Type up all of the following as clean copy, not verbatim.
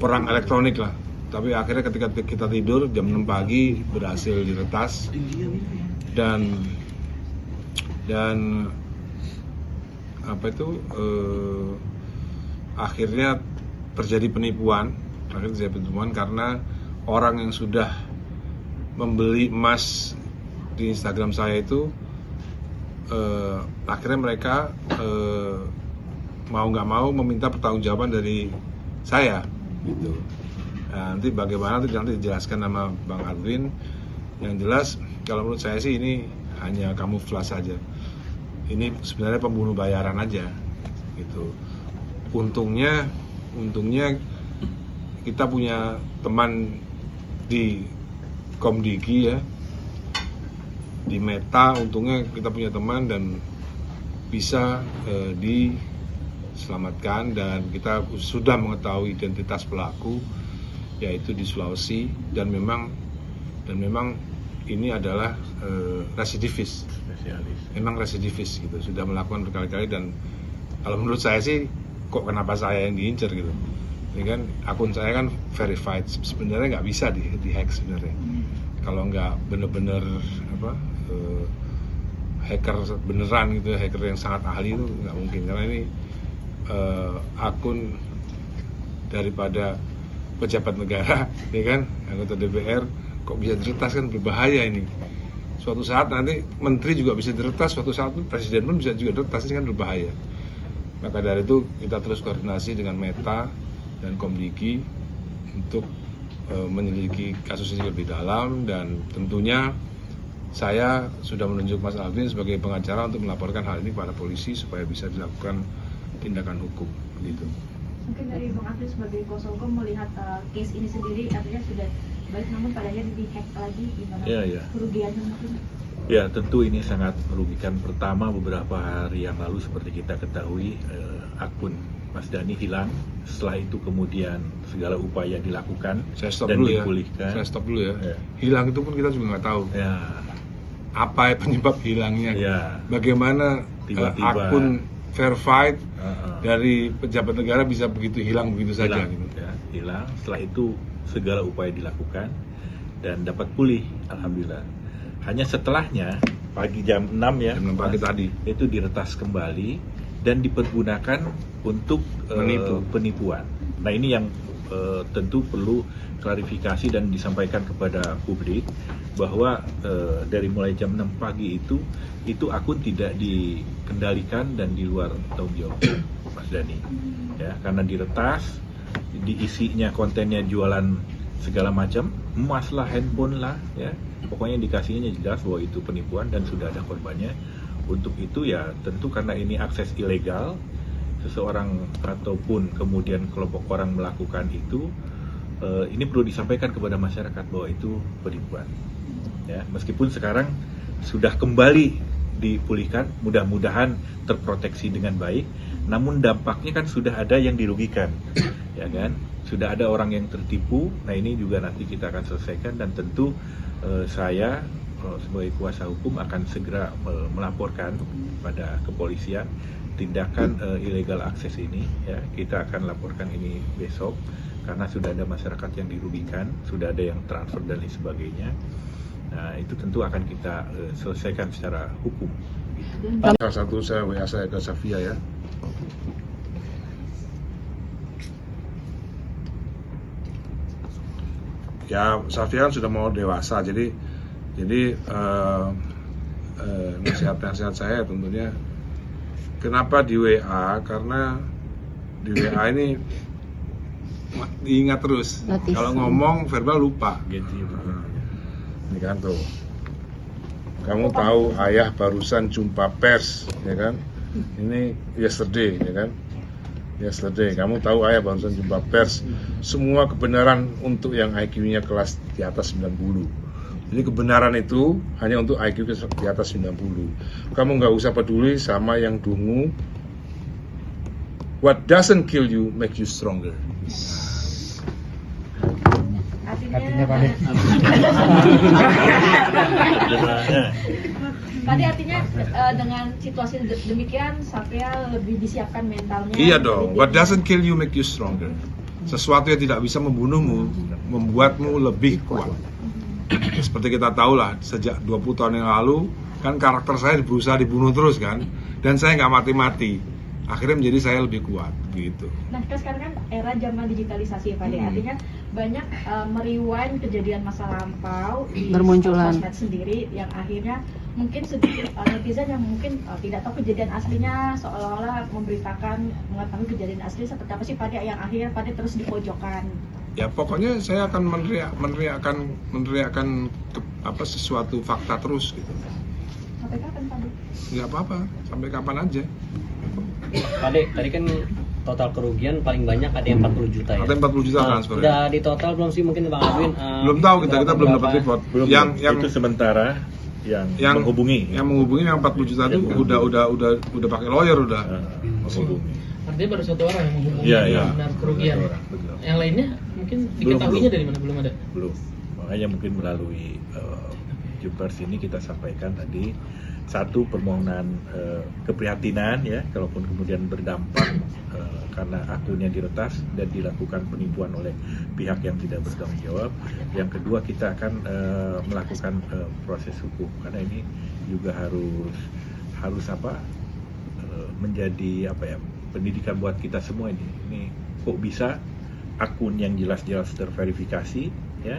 perang elektronik lah. Tapi akhirnya ketika kita tidur jam 6 pagi berhasil diretas dan apa itu akhirnya terjadi penipuan karena orang yang sudah membeli emas di Instagram saya itu akhirnya mereka mau nggak mau meminta pertanggungjawaban dari saya gitu. Nah, nanti bagaimana nanti dijelaskan sama Bang Adwin. Yang jelas kalau menurut saya sih ini hanya kamuflase saja. Ini sebenarnya pembunuh bayaran aja gitu. Untungnya kita punya teman di Komdigi ya, di Meta. Untungnya kita punya teman dan bisa diselamatkan, dan kita sudah mengetahui identitas pelaku yaitu di Sulawesi, dan memang ini adalah residivis. Memang residivis gitu, sudah melakukan berkali-kali. Dan kalau menurut saya sih kok kenapa saya yang diincar gitu. Ini kan akun saya kan verified, sebenarnya nggak bisa di-hack sebenarnya. Kalau nggak bener-bener hacker beneran gitu, hacker yang sangat ahli itu nggak mungkin, karena ini akun daripada pejabat negara, ya kan, anggota DPR, kok bisa diretas, kan berbahaya ini. Suatu saat nanti menteri juga bisa diretas, suatu saat presiden pun bisa juga diretas, ini kan berbahaya. Maka dari itu kita terus koordinasi dengan Meta dan Komdigi untuk menyelidiki kasus ini lebih dalam, dan tentunya saya sudah menunjuk Mas Alvin sebagai pengacara untuk melaporkan hal ini kepada polisi supaya bisa dilakukan tindakan hukum gitu. Mungkin dari Bang Adwin sebagai kuasa hukum melihat case ini sendiri artinya sudah baik, namun padanya di-hack lagi, gimana kerugiannya mungkin? Ya, tentu ini sangat merugikan. Pertama, beberapa hari yang lalu seperti kita ketahui akun Mas Dhani hilang. Setelah itu kemudian segala upaya dilakukan dan dipulihkan. Saya stop dulu ya. Hilang itu pun kita juga nggak tahu. Ya. Apa penyebab hilangnya? Ya. Bagaimana Tiba-tiba akun verified dari pejabat negara bisa begitu hilang begitu saja gitu. Ya, hilang. Setelah itu segala upaya dilakukan dan dapat pulih, alhamdulillah. Hanya setelahnya pagi jam 6 ya, jam 6 pagi tadi itu diretas kembali dan dipergunakan untuk penipuan. Nah, ini yang tentu perlu klarifikasi dan disampaikan kepada publik bahwa dari mulai jam 6 pagi itu akun tidak dikendalikan dan di luar tanggung jawab Mas Dhani. Ya, karena diretas, diisinya kontennya jualan segala macam, emas lah, handphone lah, ya. Pokoknya indikasinya jelas bahwa itu penipuan dan sudah ada korbannya. Untuk itu ya tentu karena ini akses ilegal, seseorang ataupun kemudian kelompok orang melakukan itu, ini perlu disampaikan kepada masyarakat bahwa itu penipuan. Ya, meskipun sekarang sudah kembali dipulihkan, mudah-mudahan terproteksi dengan baik, namun dampaknya kan sudah ada yang dirugikan, ya kan? Sudah ada orang yang tertipu. Nah, ini juga nanti kita akan selesaikan, dan tentu saya sebagai kuasa hukum akan segera melaporkan pada kepolisian tindakan ilegal akses ini. Ya, kita akan laporkan ini besok karena sudah ada masyarakat yang dirugikan, sudah ada yang transfer dan lain sebagainya. Nah, itu tentu akan kita selesaikan secara hukum. Salah satu saya WA saya ke Safia ya. Ya, Safia kan sudah mau dewasa, jadi nasihat saya tentunya kenapa di WA, karena di WA ini diingat terus. Kalau ngomong verbal lupa gitu. Ini kan tuh, kamu tahu ayah barusan jumpa pers, ya kan? Ini yesterday, ya kan? Yesterday, kamu tahu ayah barusan jumpa pers. Semua kebenaran untuk yang IQ-nya kelas di atas 90. Jadi kebenaran itu hanya untuk IQ di atas 90. Kamu nggak usah peduli sama yang dungu. What doesn't kill you make you stronger. Artinya Pak Ade, artinya dengan situasi demikian Safia lebih disiapkan mentalnya. Iya dong. What doesn't kill you make you stronger. Sesuatu yang tidak bisa membunuhmu membuatmu lebih kuat. Seperti kita tahu lah, sejak 20 tahun yang lalu kan karakter saya berusaha dibunuh terus kan, dan saya nggak mati-mati. Akhirnya menjadi saya lebih kuat gitu. Nah, sekarang kan era zaman digitalisasi ya Pak De. Artinya banyak merewind kejadian masa lampau di bermunculan sosmed sendiri yang akhirnya mungkin sedikit netizen yang mungkin tidak tahu kejadian aslinya, seolah-olah memberitakan mengetahui kejadian asli seperti apa sih Pak De, yang akhirnya Pak De terus dipojokkan. Ya pokoknya saya akan meneriakkan sesuatu fakta terus gitu. Sampai kapan Pak De? Nggak apa-apa, sampai kapan aja. Pak De, tadi kan total kerugian paling banyak ada yang 40 juta ya? Ada 40 juta transfer. Udah di total belum sih mungkin Bang Adwin? Belum tahu, kita belum dapat report. Belum, yang itu sementara yang menghubungi. Yang menghubungi yang 40 juta itu udah pakai lawyer udah. Menghubungi. Artinya baru satu orang yang menghubungi benar kerugian. Yang lainnya mungkin diketahuinya dari mana, belum ada? Belum. Makanya mungkin melalui Jumpers ini kita sampaikan tadi satu permohonan keprihatinan ya, kalaupun kemudian berdampak karena akunnya diretas dan dilakukan penipuan oleh pihak yang tidak bertanggung jawab. Yang kedua, kita akan melakukan proses hukum karena ini juga harus menjadi pendidikan buat kita semua ini. Ini kok bisa akun yang jelas-jelas terverifikasi ya,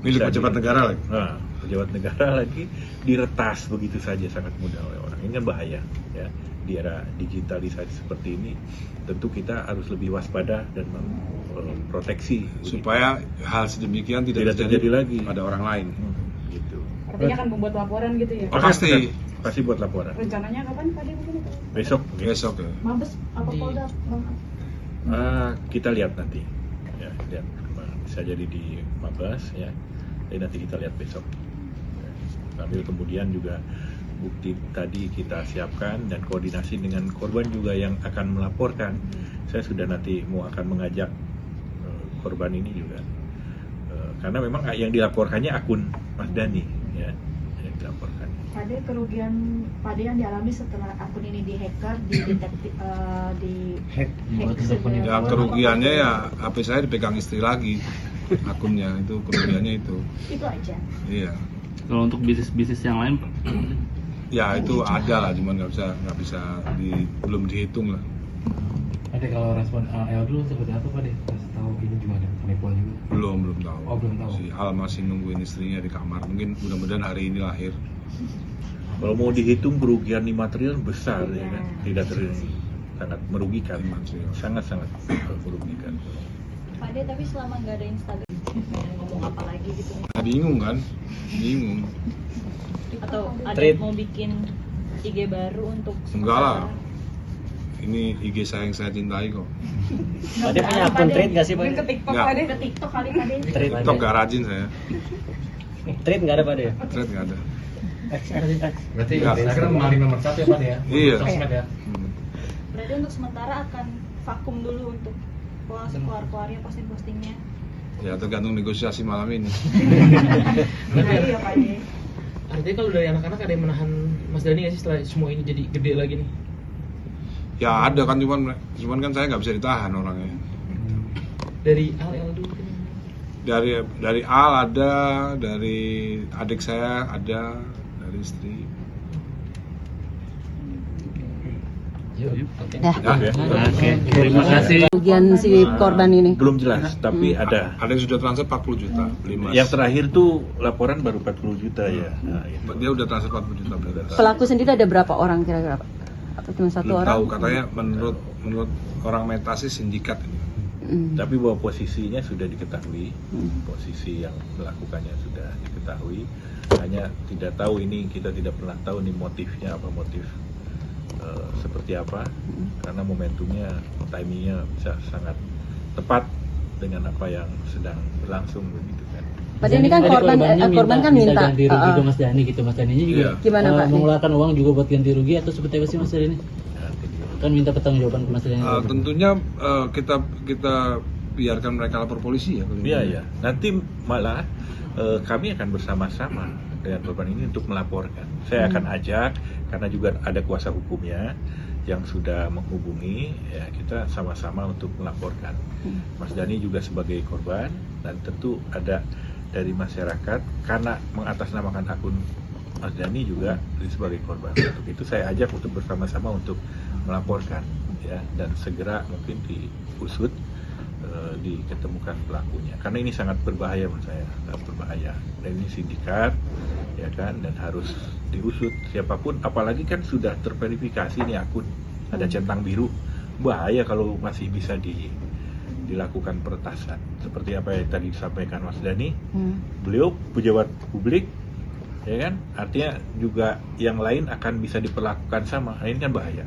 milik pejabat negara lagi. Pejabat negara lagi diretas begitu saja sangat mudah oleh orang. Ini kan bahaya ya. Di era digitalisasi seperti ini tentu kita harus lebih waspada dan memproteksi supaya hal sedemikian tidak terjadi lagi pada orang lain. Gitu. Artinya akan membuat laporan gitu ya? Pasti buat laporan. Rencananya kapan Pak De mungkin itu? Besok ya. Mabes apa Polda? Kita lihat nanti. Ya, lihat bisa jadi di Mabes ya. Tapi nanti kita lihat besok. Sambil kemudian juga bukti tadi kita siapkan dan koordinasi dengan korban juga yang akan melaporkan. Saya sudah nanti akan mengajak korban ini juga. Karena memang yang dilaporkannya akun Mas Dhani ya, yang dilaporkan. Pada kerugian Pada yang dialami setelah akun ini dihacker, hack. Ya kerugiannya ya HP saya dipegang istri lagi akunnya, itu kerugiannya itu. Itu aja. Iya. Kalau untuk bisnis yang lain Pak? Ya itu ada lah, cuman nggak bisa belum dihitung lah. Ada kalau respon AL dulu seperti apa Pak De? Kasih tahu ini gimana? Penipuan juga? Belum tahu. Oh, belum tahu. Si Al masih nungguin istrinya di kamar. Mungkin mudah-mudahan hari ini lahir. Kalau mau dihitung kerugian 5 triliun besar ya kan, tidak sangat merugikan, sangat merugikan. Pak De, tapi selama nggak ada Instagram ngomong apa lagi gitu? Bingung kan? Bingung. Atau ada mau bikin IG baru untuk? Enggak lah. Ini IG saya yang saya cintai kok. Pak De punya akun trade nggak sih Pak De? Ke TikTok Pak De? Ke TikTok kali Pak De? TikTok nggak rajin saya. Trade nggak ada Pak De? Trade nggak ada. Berarti Instagram paling nomor 1 ya Pak De ya? Iya. Sosmed ya? Berarti untuk sementara akan vakum dulu untuk keluar-keluarnya posting-postingnya? Ya tergantung negosiasi malam ini. Iya Pak De. Artinya kalau dari anak-anak ada yang menahan Mas Dhani nggak sih setelah semua ini jadi gede lagi nih? Ya ada kan, cuman kan saya nggak bisa ditahan orangnya. Dari AL dulu kan? Dari Al ada, dari adik saya ada, dari istri. Dah. Oke, terima kasih. Kerugian si korban ini. Belum jelas, tapi ada. Ada yang sudah transfer 40 juta, beli emas. Yang terakhir tuh laporan baru 40 juta ya. Nah, itu. Dia udah transfer 40 juta berarti. Pelaku sendiri ada berapa orang kira-kira Pak? Apa cuma satu Belum orang? tahu, katanya menurut orang Meta sih sindikat ini. Tapi bahwa posisinya sudah diketahui, posisi yang melakukannya sudah diketahui. Hanya tidak tahu ini, kita tidak pernah tahu nih motifnya apa, motif seperti apa, karena momentumnya, timingnya bisa sangat tepat dengan apa yang sedang berlangsung begitu kan. Padahal ini kan korban kan minta ganti rugi ke Mas Dhani gitu. Mas Dhani juga gimana Pak? mengeluarkan uang juga buat ganti rugi atau seperti apa sih Mas Dhani? Kan minta pertanggungjawaban ke Mas Dhani. Tentunya kita biarkan mereka lapor polisi ya. Iya. Nanti malah kami akan bersama-sama dengan korban ini untuk melaporkan. Saya akan ajak, karena juga ada kuasa hukumnya, yang sudah menghubungi, ya kita sama-sama untuk melaporkan. Mas Dhani juga sebagai korban, dan tentu ada dari masyarakat karena mengatasnamakan akun Mas Dhani juga sebagai korban. Untuk itu saya ajak untuk bersama-sama untuk melaporkan, ya, dan segera mungkin diusut, diketemukan pelakunya. Karena ini sangat berbahaya menurut saya, sangat berbahaya. Dan ini sindikat, ya kan, dan harus diusut siapapun. Apalagi kan sudah terverifikasi nih akun, ada centang biru. Bahaya kalau masih bisa dilakukan peretasan. Seperti apa yang tadi disampaikan Mas Dhani, beliau pejabat publik, ya kan, artinya juga yang lain akan bisa diperlakukan sama. Nah, ini kan bahaya.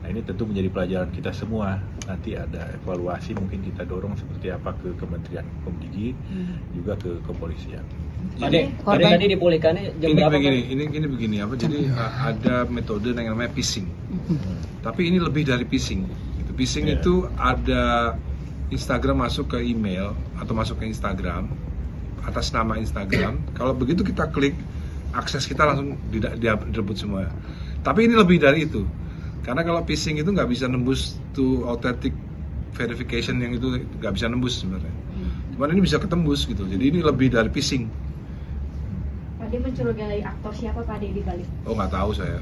Nah, ini tentu menjadi pelajaran kita semua. Nanti ada evaluasi, mungkin kita dorong seperti apa ke Kementerian Komdigi, juga ke kepolisian. Pade tadi dipulihkannya jam berapa? Ini begini apa? Jadi ada metode yang namanya phishing. Tapi ini lebih dari phishing. Phishing itu ada Instagram masuk ke email atau masuk ke Instagram atas nama Instagram. Kalau begitu kita klik, akses kita langsung direbut semua. Tapi ini lebih dari itu. Karena kalau phishing itu nggak bisa nembus to authentic verification, yang itu nggak bisa nembus sebenarnya. Cuman ini bisa ketembus gitu. Jadi ini lebih dari phishing. Pade mencurigai aktor siapa Pade di balik? Oh, nggak tahu saya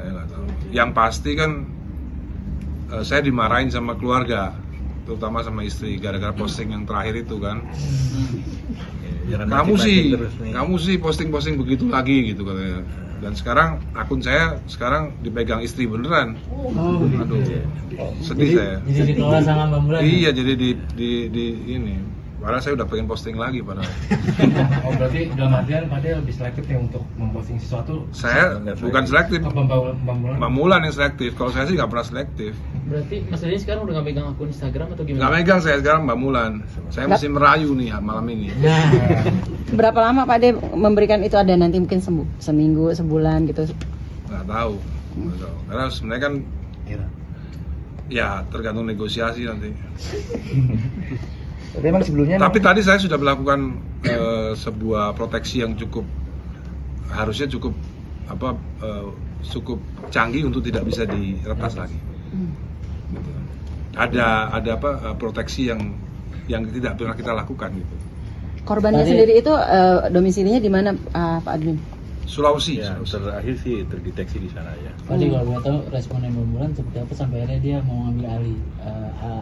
nggak tahu. Yang pasti kan saya dimarahin sama keluarga, terutama sama istri, gara-gara posting yang terakhir itu kan. Kamu sih posting begitu lagi gitu katanya. Dan sekarang akun saya dipegang istri beneran. Aduh, sedih saya. Jadi dikelola sama Mbak Mulan. Iya, jadi di ini. Padahal saya udah pengen posting lagi padahal. Oh, berarti dalam artian Pade lebih selektif ya untuk memposting sesuatu? Saya bukan selektif. Mbak Mulan yang selektif. Kalau saya sih nggak pernah selektif. Berarti Mas Dhani sekarang udah nggak megang akun Instagram atau gimana? Nggak megang saya sekarang, Mbak Mulan. Saya mesti merayu nih malam ini. Berapa lama Pak De memberikan itu? Ada nanti mungkin seminggu, sebulan gitu? Nggak tahu. Karena sebenarnya kan ya tergantung negosiasi nanti. Tapi emang sebelumnya. Tapi tadi saya sudah melakukan sebuah proteksi yang harusnya cukup canggih untuk tidak bisa diretas lagi. Gitu. Ada proteksi yang tidak pernah kita lakukan gitu. Korbannya sendiri itu domisilinya di mana Pak Admin? Sulawesi. Ya, terakhir sih terdeteksi di sana ya. Pade kalau boleh tahu responnya Mbak Mulan seperti apa sampai akhirnya dia mau ngambil alih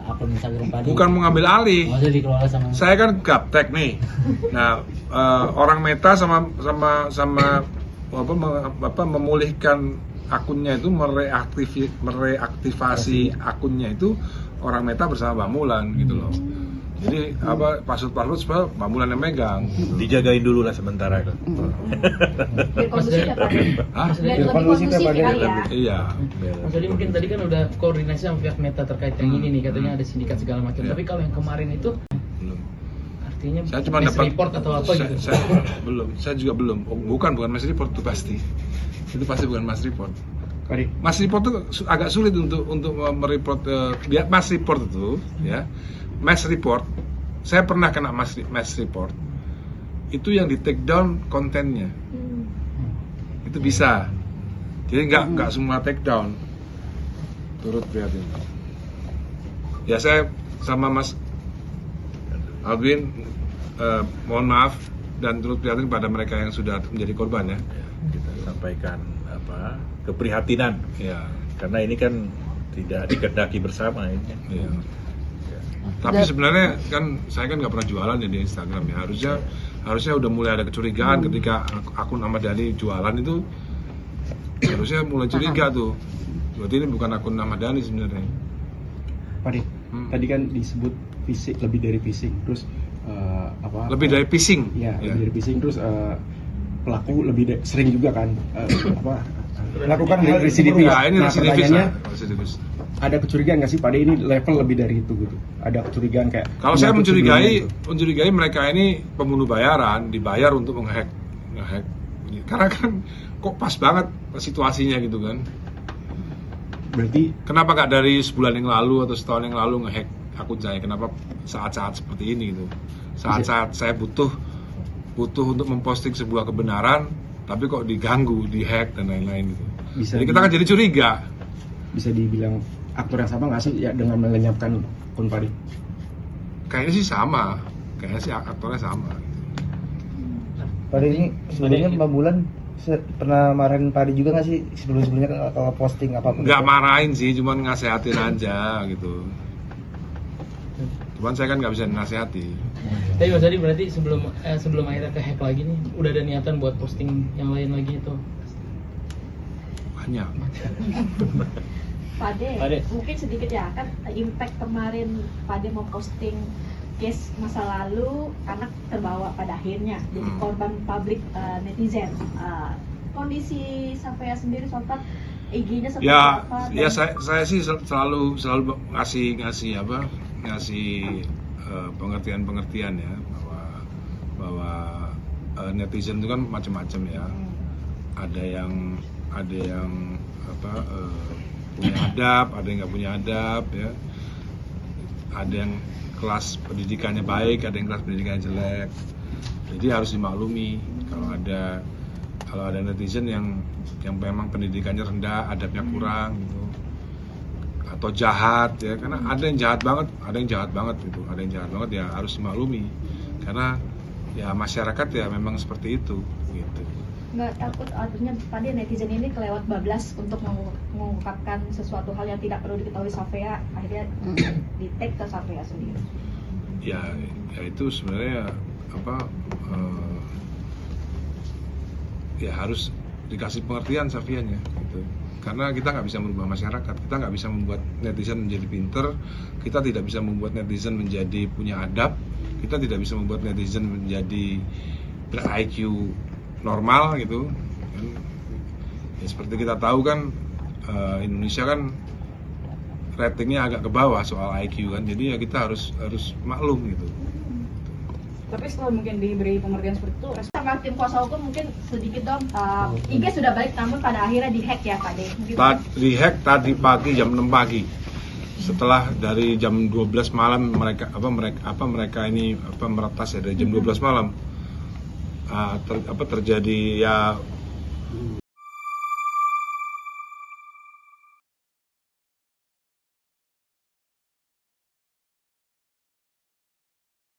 akun Instagram Pade? Bukan mau ngambil alih. Maksudnya dikelola sama. Saya kan gaptek nih. Nah, orang Meta sama memulihkan akunnya itu, mereaktivasi akunnya itu orang Meta bersama Mbak Mulan gitu loh. Jadi password supaya Mbak Mulan yang megang. Dijagain dulu lah sementara kan. Biar kondusif ya Pak. Biar lebih kondusif kali ya. Iya. Jadi mungkin tadi kan udah koordinasi sama pihak Meta terkait yang ini nih, katanya ada sindikat segala macam. Tapi kalau yang kemarin itu belum. Artinya saya cuma dapat report atau apa gitu. Saya juga belum. Bukan mass report itu pasti. Itu pasti bukan mass report. Mass report itu agak sulit untuk mereport. Mass report itu ya. Mass report, saya pernah kena mass report. Itu yang di take down kontennya. Itu bisa. Jadi nggak semua take down. Turut prihatin. Ya saya sama Mas Alvin mohon maaf dan turut prihatin pada mereka yang sudah menjadi korban ya. Kita sampaikan keprihatinan ya, karena ini kan tidak dikehendaki bersama ini. Ya. Tapi sebenarnya kan saya kan nggak pernah jualan ya di Instagram ya. Harusnya udah mulai ada kecurigaan ketika akun Ahmad Dhani jualan itu. Harusnya mulai curiga tuh. Berarti ini bukan akun Ahmad Dhani sebenarnya. Pak De, tadi kan disebut phishing, lebih dari phishing, terus lebih dari phishing. Ya, lebih dari phishing, terus pelaku sering juga kan melakukan residivis. Ya, ini residivis. Ada kecurigaan nggak sih Pak De ini level lebih dari itu gitu? Ada kecurigaan kayak? Kalau saya mencurigai mereka ini pembunuh bayaran, dibayar untuk ngehack. Karena kan kok pas banget situasinya gitu kan. Berarti kenapa nggak dari sebulan yang lalu atau setahun yang lalu ngehack akun saya? Kenapa saat-saat seperti ini gitu? Saat-saat saya butuh untuk memposting sebuah kebenaran, tapi kok diganggu, dihack dan lain-lain gitu. Jadi kita kan jadi curiga. bisa dibilang aktor yang sama nggak sih ya dengan melenyapkan akun Pak De? Kayaknya sih sama, kayaknya sih aktornya sama. Pak De ini sebelumnya Mbak Bulan pernah marahin Pak De juga nggak sih sebelumnya kalau posting apapun? Nggak marahin sih, cuman ngasehatin aja gitu. Cuman saya kan nggak bisa nasihati. Tapi Mas Adi berarti sebelum akhirnya ke hack lagi nih, udah ada niatan buat posting yang lain lagi itu? Banyak. Pak De, Pak De. mungkin sedikit ya, kan impact kemarin Pak De mau posting case masa lalu, anak terbawa pada akhirnya jadi korban publik netizen. Kondisi Safea sendiri sobat IG-nya seperti Ya, apa? ya saya sih selalu ngasih pengertian ya bahwa netizen itu kan macam-macam ya. Ada yang punya adab, ada yang nggak punya adab ya. Ada yang kelas pendidikannya baik, ada yang kelas pendidikannya jelek. Jadi harus dimaklumi kalau ada netizen yang memang pendidikannya rendah, adabnya kurang gitu. Atau jahat ya, karena ada yang jahat banget gitu. Ada yang jahat banget ya harus dimaklumi. Karena ya masyarakat ya memang seperti itu gitu. Nggak takut artinya tadi netizen ini kelewat bablas untuk mengungkapkan sesuatu hal yang tidak perlu diketahui Safea, akhirnya di tag ke Safea sendiri. Ya itu sebenarnya ya harus dikasih pengertian Safianya gitu. Karena kita nggak bisa merubah masyarakat, kita nggak bisa membuat netizen menjadi pinter, kita tidak bisa membuat netizen menjadi punya adab, kita tidak bisa membuat netizen menjadi ber-IQ normal gitu. Ya, seperti kita tahu kan Indonesia kan ratingnya agak ke bawah soal IQ kan, jadi ya kita harus maklum gitu. Tapi setelah mungkin diberi pengertian seperti itu, Sama tim kuasa hukum mungkin sedikit dong, IG sudah baik namun pada akhirnya dihack ya Pak De. Dihack tadi pagi jam 6 pagi. Setelah dari jam 12 malam mereka ini meretas ya dari jam 12 malam. Terjadi ya